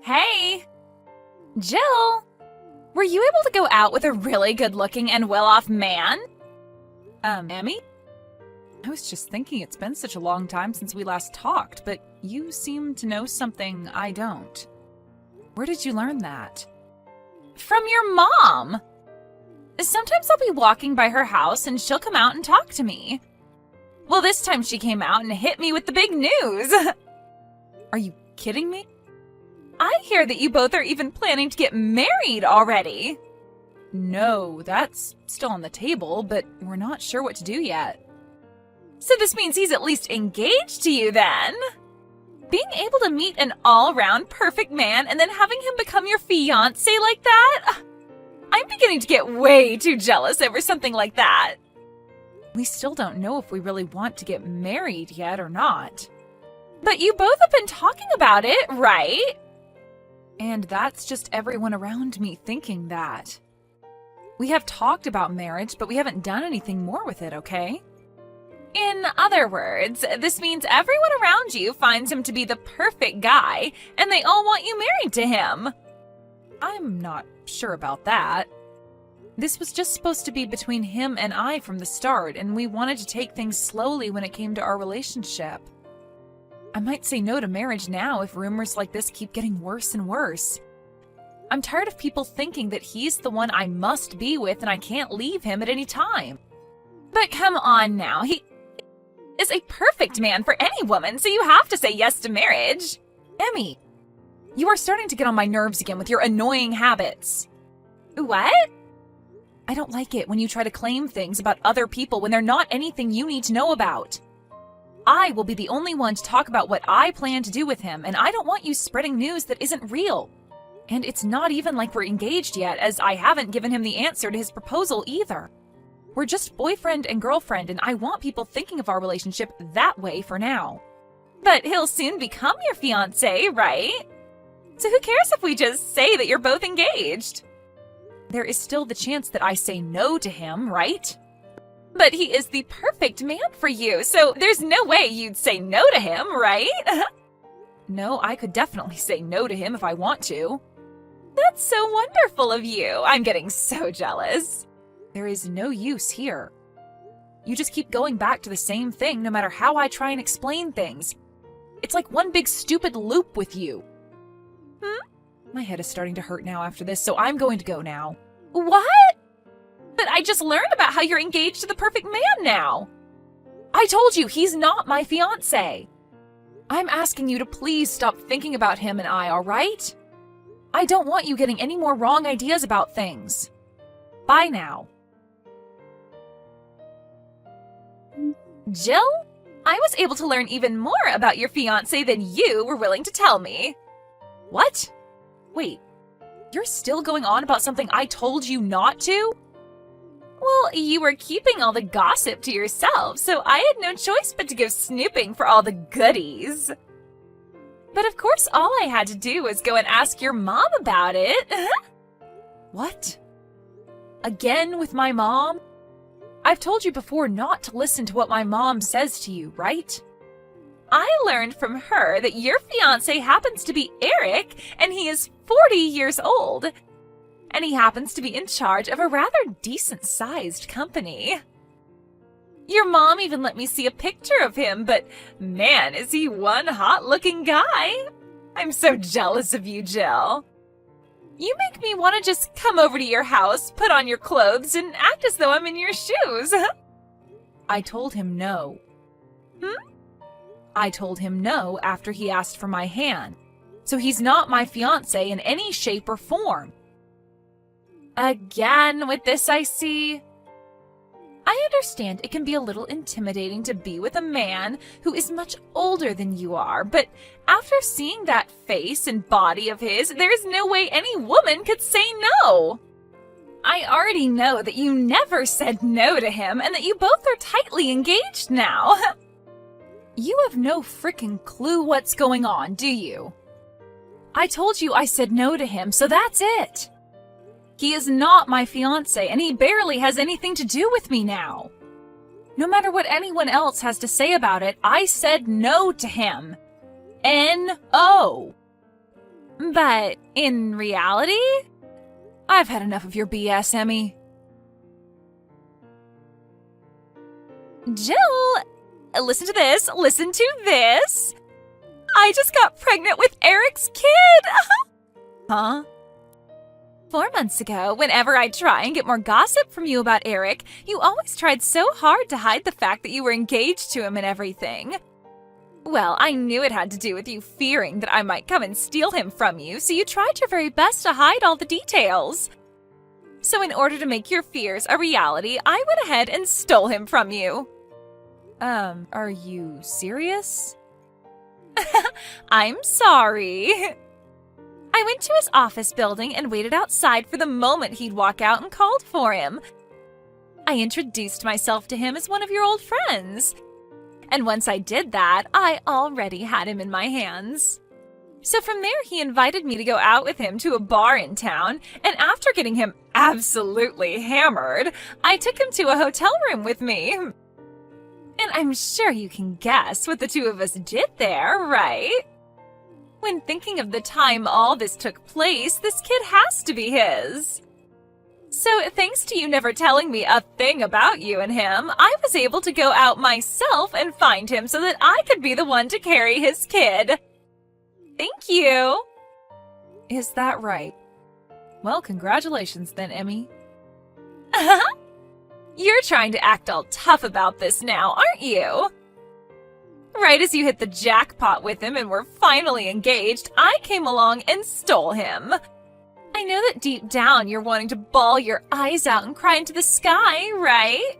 Hey! Jill! Were you able to go out with a really good-looking and well-off man? Emmy? I was just thinking it's been such a long time since we last talked, but you seem to know something I don't. Where did you learn that? From your mom! Sometimes I'll be walking by her house and she'll come out and talk to me. Well, this time she came out and hit me with the big news. Are you kidding me? I hear that you both are even planning to get married already. No, that's still on the table, but we're not sure what to do yet. So this means he's at least engaged to you then? Being able to meet an all-round perfect man and then having him become your fiancé like that? I'm beginning to get way too jealous over something like that. We still don't know if we really want to get married yet or not. But you both have been talking about it, right? And that's just everyone around me thinking that. We have talked about marriage, but we haven't done anything more with it, okay? In other words, this means everyone around you finds him to be the perfect guy, and they all want you married to him. I'm not sure about that. This was just supposed to be between him and I from the start, and we wanted to take things slowly when it came to our relationship. I might say no to marriage now if rumors like this keep getting worse and worse. I'm tired of people thinking that he's the one I must be with and I can't leave him at any time. But come on now, he is a perfect man for any woman, so you have to say yes to marriage. Emmy, you are starting to get on my nerves again with your annoying habits. What? I don't like it when you try to claim things about other people when they're not anything you need to know about. I will be the only one to talk about what I plan to do with him, and I don't want you spreading news that isn't real. And it's not even like we're engaged yet, as I haven't given him the answer to his proposal either. We're just boyfriend and girlfriend, and I want people thinking of our relationship that way for now. But he'll soon become your fiancé, right? So who cares if we just say that you're both engaged? There is still the chance that I say no to him, right? But he is the perfect man for you, so there's no way you'd say no to him, right? No, I could definitely say no to him if I want to. That's so wonderful of you. I'm getting so jealous. There is no use here. You just keep going back to the same thing no matter how I try and explain things. It's like one big stupid loop with you. My head is starting to hurt now after this, so I'm going to go now. What? But I just learned about how you're engaged to the perfect man now. I told you, he's not my fiancé. I'm asking you to please stop thinking about him and I, all right? I don't want you getting any more wrong ideas about things. Bye now. Jill, I was able to learn even more about your fiancé than you were willing to tell me. What? Wait, you're still going on about something I told you not to? Well, you were keeping all the gossip to yourself, so I had no choice but to go snooping for all the goodies. But of course, all I had to do was go and ask your mom about it. What? Again with my mom? I've told you before not to listen to what my mom says to you, right? I learned from her that your fiancé happens to be Eric, and he is 40 years old. And he happens to be in charge of a rather decent-sized company. Your mom even let me see a picture of him, but man, is he one hot-looking guy. I'm so jealous of you, Jill. You make me want to just come over to your house, put on your clothes, and act as though I'm in your shoes. I told him no. I told him no after he asked for my hand, so he's not my fiancé in any shape or form. Again with this, I see. I understand it can be a little intimidating to be with a man who is much older than you are, but after seeing that face and body of his, there's no way any woman could say no. I already know that you never said no to him and that you both are tightly engaged now. You have no frickin' clue what's going on, do you? I told you I said no to him, so that's it. He is not my fiancé, and he barely has anything to do with me now. No matter what anyone else has to say about it, I said no to him. N-O. But in reality, I've had enough of your BS, Emmy. Jill, listen to this. Listen to this. I just got pregnant with Eric's kid. Huh? 4 months ago, whenever I'd try and get more gossip from you about Eric, you always tried so hard to hide the fact that you were engaged to him and everything. Well, I knew it had to do with you fearing that I might come and steal him from you, so you tried your very best to hide all the details. So in order to make your fears a reality, I went ahead and stole him from you. Are you serious? I'm sorry. I went to his office building and waited outside for the moment he'd walk out and called for him. I introduced myself to him as one of your old friends. And once I did that, I already had him in my hands. So from there, he invited me to go out with him to a bar in town, and after getting him absolutely hammered, I took him to a hotel room with me. And I'm sure you can guess what the two of us did there, right? When thinking of the time all this took place, this kid has to be his. So thanks to you never telling me a thing about you and him, I was able to go out myself and find him so that I could be the one to carry his kid. Thank you. Is that right? Well, congratulations then, Emmy. You're trying to act all tough about this now, aren't you? Right as you hit the jackpot with him and were finally engaged, I came along and stole him. I know that deep down you're wanting to bawl your eyes out and cry into the sky, right?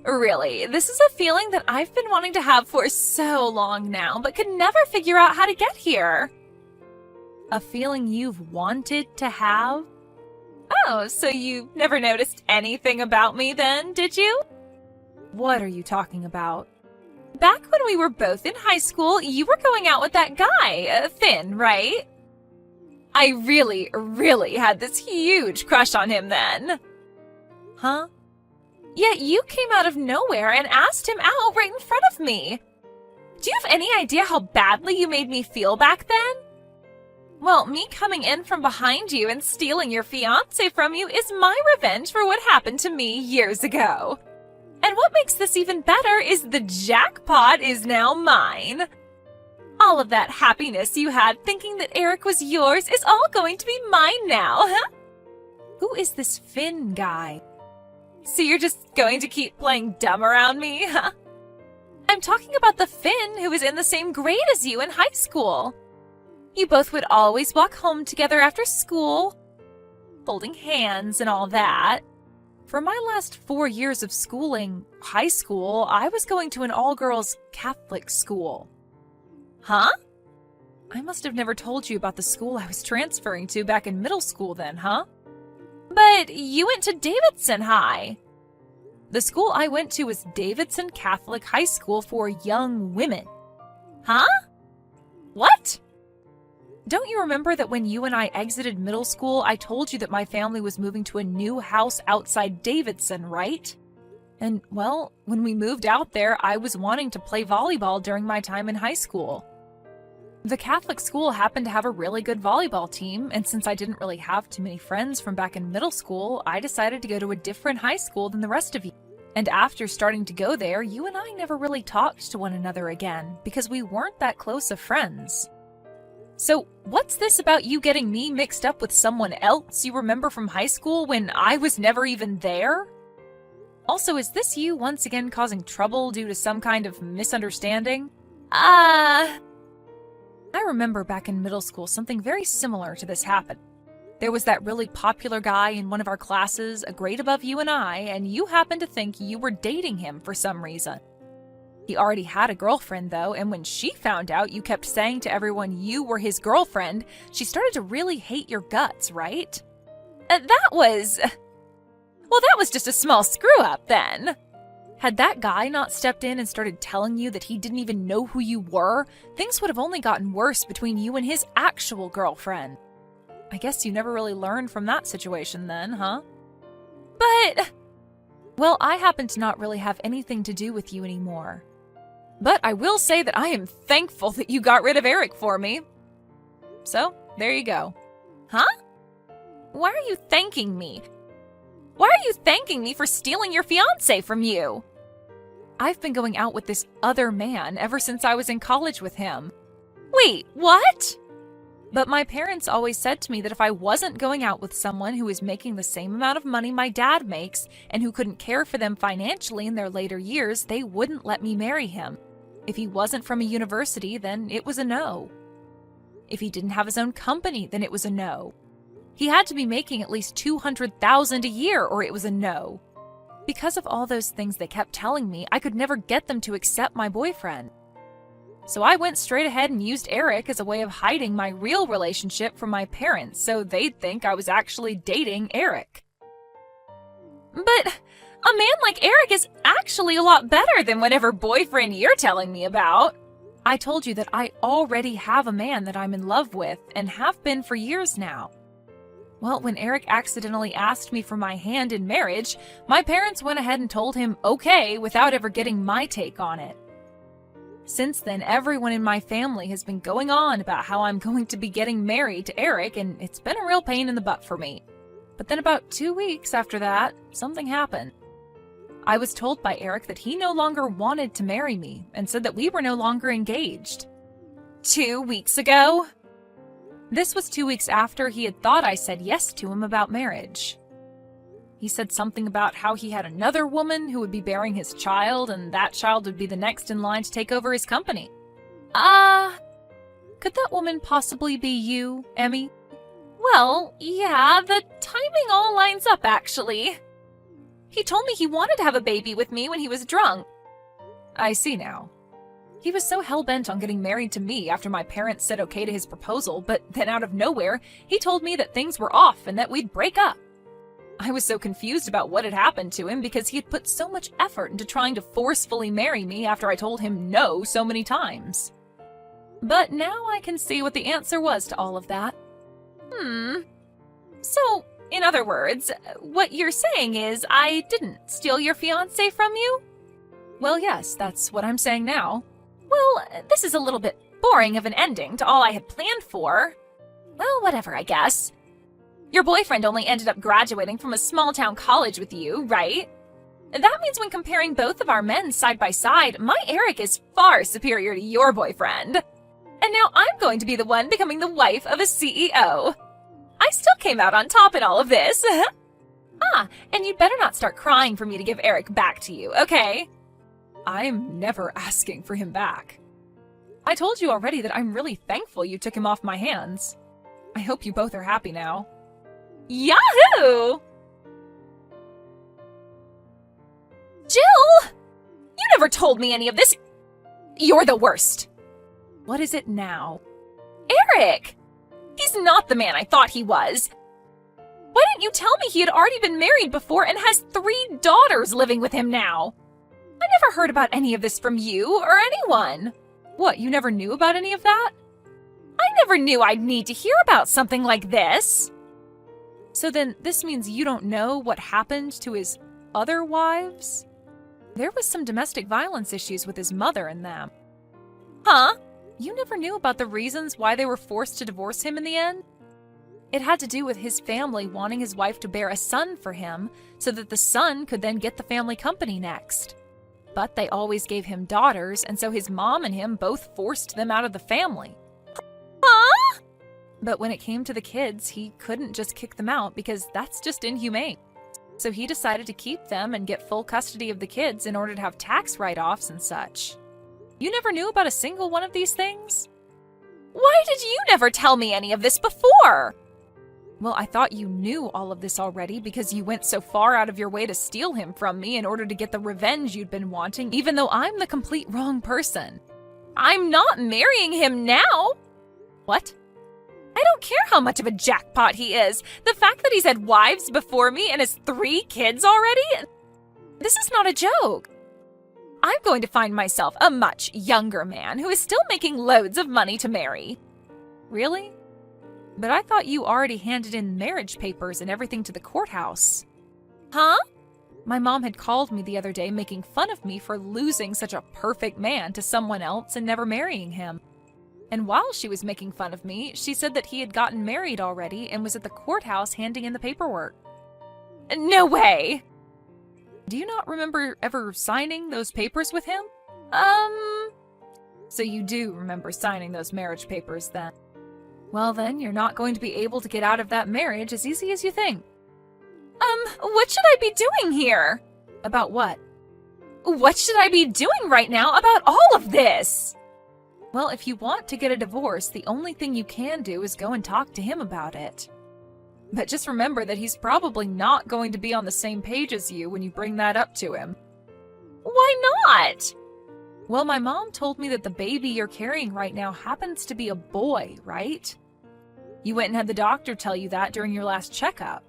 Really, this is a feeling that I've been wanting to have for so long now, but could never figure out how to get here. A feeling you've wanted to have? Oh, so you never noticed anything about me then, did you? What are you talking about? Back when we were both in high school, you were going out with that guy, Finn, right? I really had this huge crush on him then. Huh? Yet you came out of nowhere and asked him out right in front of me. Do you have any idea how badly you made me feel back then? Well, me coming in from behind you and stealing your fiancé from you is my revenge for what happened to me years ago. And what makes this even better is the jackpot is now mine. All of that happiness you had thinking that Eric was yours is all going to be mine now, huh? Who is this Finn guy? So you're just going to keep playing dumb around me, huh? I'm talking about the Finn who was in the same grade as you in high school. You both would always walk home together after school, holding hands and all that. For my last 4 years of schooling, high school, I was going to an all-girls Catholic school. Huh? I must have never told you about the school I was transferring to back in middle school then, huh? But you went to Davidson High. The school I went to was Davidson Catholic High School for young women. Huh? What? Don't you remember that when you and I exited middle school, I told you that my family was moving to a new house outside Davidson, right? And, well, when we moved out there, I was wanting to play volleyball during my time in high school. The Catholic school happened to have a really good volleyball team, and since I didn't really have too many friends from back in middle school, I decided to go to a different high school than the rest of you. And after starting to go there, you and I never really talked to one another again, because we weren't that close of friends. So, what's this about you getting me mixed up with someone else you remember from high school when I was never even there? Also, is this you once again causing trouble due to some kind of misunderstanding? I remember back in middle school something very similar to this happened. There was that really popular guy in one of our classes, a grade above you and you happened to think you were dating him for some reason. He already had a girlfriend, though, and when she found out you kept saying to everyone you were his girlfriend, she started to really hate your guts, right? That was just a small screw-up, then. Had that guy not stepped in and started telling you that he didn't even know who you were, things would have only gotten worse between you and his actual girlfriend. I guess you never really learned from that situation then, huh? But... Well, I happen to not really have anything to do with you anymore. But I will say that I am thankful that you got rid of Eric for me. So, there you go. Huh? Why are you thanking me? Why are you thanking me for stealing your fiancé from you? I've been going out with this other man ever since I was in college with him. Wait, what? But my parents always said to me that if I wasn't going out with someone who was making the same amount of money my dad makes and who couldn't care for them financially in their later years, they wouldn't let me marry him. If he wasn't from a university, then it was a no. If he didn't have his own company, then it was a no. He had to be making at least $200,000 a year or it was a no. Because of all those things they kept telling me, I could never get them to accept my boyfriend. So I went straight ahead and used Eric as a way of hiding my real relationship from my parents so they'd think I was actually dating Eric. But a man like Eric is actually a lot better than whatever boyfriend you're telling me about. I told you that I already have a man that I'm in love with and have been for years now. Well, when Eric accidentally asked me for my hand in marriage, my parents went ahead and told him okay without ever getting my take on it. Since then, everyone in my family has been going on about how I'm going to be getting married to Eric, and it's been a real pain in the butt for me. But then about 2 weeks after that, something happened. I was told by Eric that he no longer wanted to marry me and said that we were no longer engaged. 2 weeks ago? This was 2 weeks after he had thought I said yes to him about marriage. He said something about how he had another woman who would be bearing his child, and that child would be the next in line to take over his company. Could that woman possibly be you, Emmy? Well, yeah, the timing all lines up, actually. He told me he wanted to have a baby with me when he was drunk. I see now. He was so hell-bent on getting married to me after my parents said okay to his proposal, but then out of nowhere, he told me that things were off and that we'd break up. I was so confused about what had happened to him because he had put so much effort into trying to forcefully marry me after I told him no so many times. But now I can see what the answer was to all of that. So, in other words, what you're saying is I didn't steal your fiancé from you? Well, yes, that's what I'm saying now. Well, this is a little bit boring of an ending to all I had planned for. Well, whatever, I guess. Your boyfriend only ended up graduating from a small-town college with you, right? That means when comparing both of our men side by side, my Eric is far superior to your boyfriend. And now I'm going to be the one becoming the wife of a CEO. I still came out on top in all of this. And you'd better not start crying for me to give Eric back to you, okay? I'm never asking for him back. I told you already that I'm really thankful you took him off my hands. I hope you both are happy now. Yahoo! Jill! You never told me any of this. You're the worst. What is it now? Eric! He's not the man I thought he was. Why didn't you tell me he had already been married before and has 3 daughters living with him now? I never heard about any of this from you or anyone. What, you never knew about any of that? I never knew I'd need to hear about something like this. So then this means you don't know what happened to his other wives? There was some domestic violence issues with his mother and them. Huh? You never knew about the reasons why they were forced to divorce him in the end? It had to do with his family wanting his wife to bear a son for him so that the son could then get the family company next. But they always gave him daughters, and so his mom and him both forced them out of the family. Huh? But when it came to the kids, he couldn't just kick them out because that's just inhumane. So he decided to keep them and get full custody of the kids in order to have tax write-offs and such. You never knew about a single one of these things? Why did you never tell me any of this before? Well, I thought you knew all of this already because you went so far out of your way to steal him from me in order to get the revenge you'd been wanting, even though I'm the complete wrong person. I'm not marrying him now. What? I don't care how much of a jackpot he is. The fact that he's had wives before me and has 3 kids already? This is not a joke. I'm going to find myself a much younger man who is still making loads of money to marry. Really? But I thought you already handed in marriage papers and everything to the courthouse. Huh? My mom had called me the other day making fun of me for losing such a perfect man to someone else and never marrying him. And while she was making fun of me, she said that he had gotten married already and was at the courthouse handing in the paperwork. No way! Do you not remember ever signing those papers with him? So you do remember signing those marriage papers then? Well then, you're not going to be able to get out of that marriage as easy as you think. What should I be doing here? About what? What should I be doing right now about all of this? Well, if you want to get a divorce, the only thing you can do is go and talk to him about it. But just remember that he's probably not going to be on the same page as you when you bring that up to him. Why not? Well, my mom told me that the baby you're carrying right now happens to be a boy, right? You went and had the doctor tell you that during your last checkup.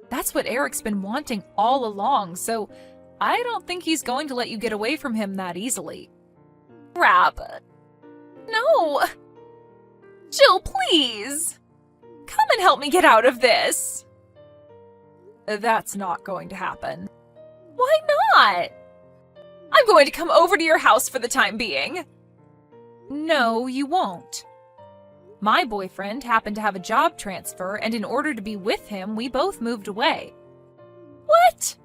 That's what Eric's been wanting all along, so I don't think he's going to let you get away from him that easily. Crap. No. Jill, please. Come and help me get out of this. That's not going to happen. Why not? I'm going to come over to your house for the time being. No, you won't. My boyfriend happened to have a job transfer, and in order to be with him, we both moved away. What?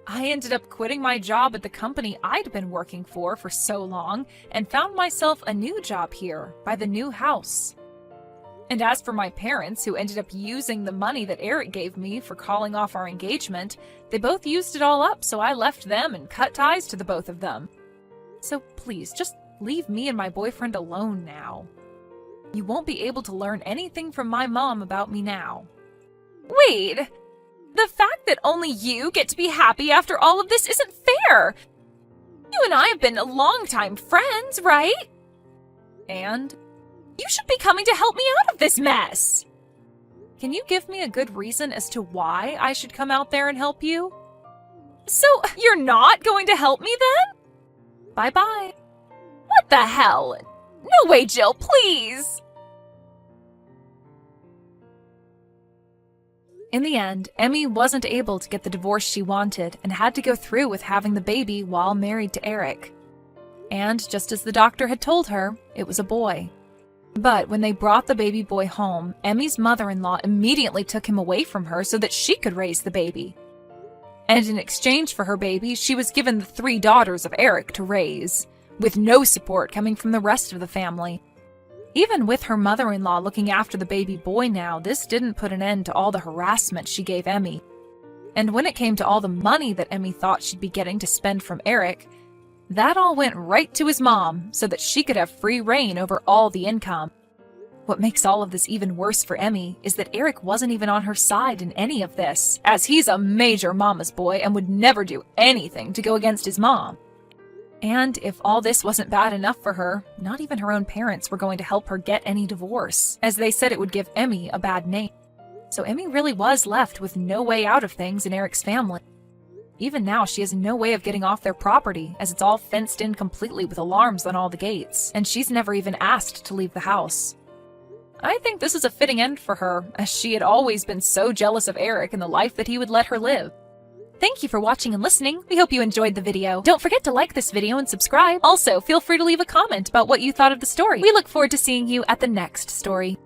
I ended up quitting my job at the company I'd been working for so long and found myself a new job here by the new house. And as for my parents, who ended up using the money that Eric gave me for calling off our engagement, they both used it all up, so I left them and cut ties to the both of them. So please, just leave me and my boyfriend alone now. You won't be able to learn anything from my mom about me now. Wait! The fact that only you get to be happy after all of this isn't fair! You and I have been longtime friends, right? And? You should be coming to help me out of this mess! Can you give me a good reason as to why I should come out there and help you? So, you're not going to help me then? Bye-bye. What the hell? No way, Jill, please! In the end, Emmy wasn't able to get the divorce she wanted and had to go through with having the baby while married to Eric. And just as the doctor had told her, it was a boy. But when they brought the baby boy home, Emmy's mother-in-law immediately took him away from her so that she could raise the baby. And in exchange for her baby, she was given the 3 daughters of Eric to raise, with no support coming from the rest of the family. Even with her mother-in-law looking after the baby boy now, this didn't put an end to all the harassment she gave Emmy. And when it came to all the money that Emmy thought she'd be getting to spend from Eric, that all went right to his mom so that she could have free reign over all the income. What makes all of this even worse for Emmy is that Eric wasn't even on her side in any of this, as he's a major mama's boy and would never do anything to go against his mom. And if all this wasn't bad enough for her, not even her own parents were going to help her get any divorce, as they said it would give Emmy a bad name. So Emmy really was left with no way out of things in Eric's family. Even now, she has no way of getting off their property, as it's all fenced in completely with alarms on all the gates, and she's never even asked to leave the house. I think this is a fitting end for her, as she had always been so jealous of Eric and the life that he would let her live. Thank you for watching and listening. We hope you enjoyed the video. Don't forget to like this video and subscribe. Also, feel free to leave a comment about what you thought of the story. We look forward to seeing you at the next story.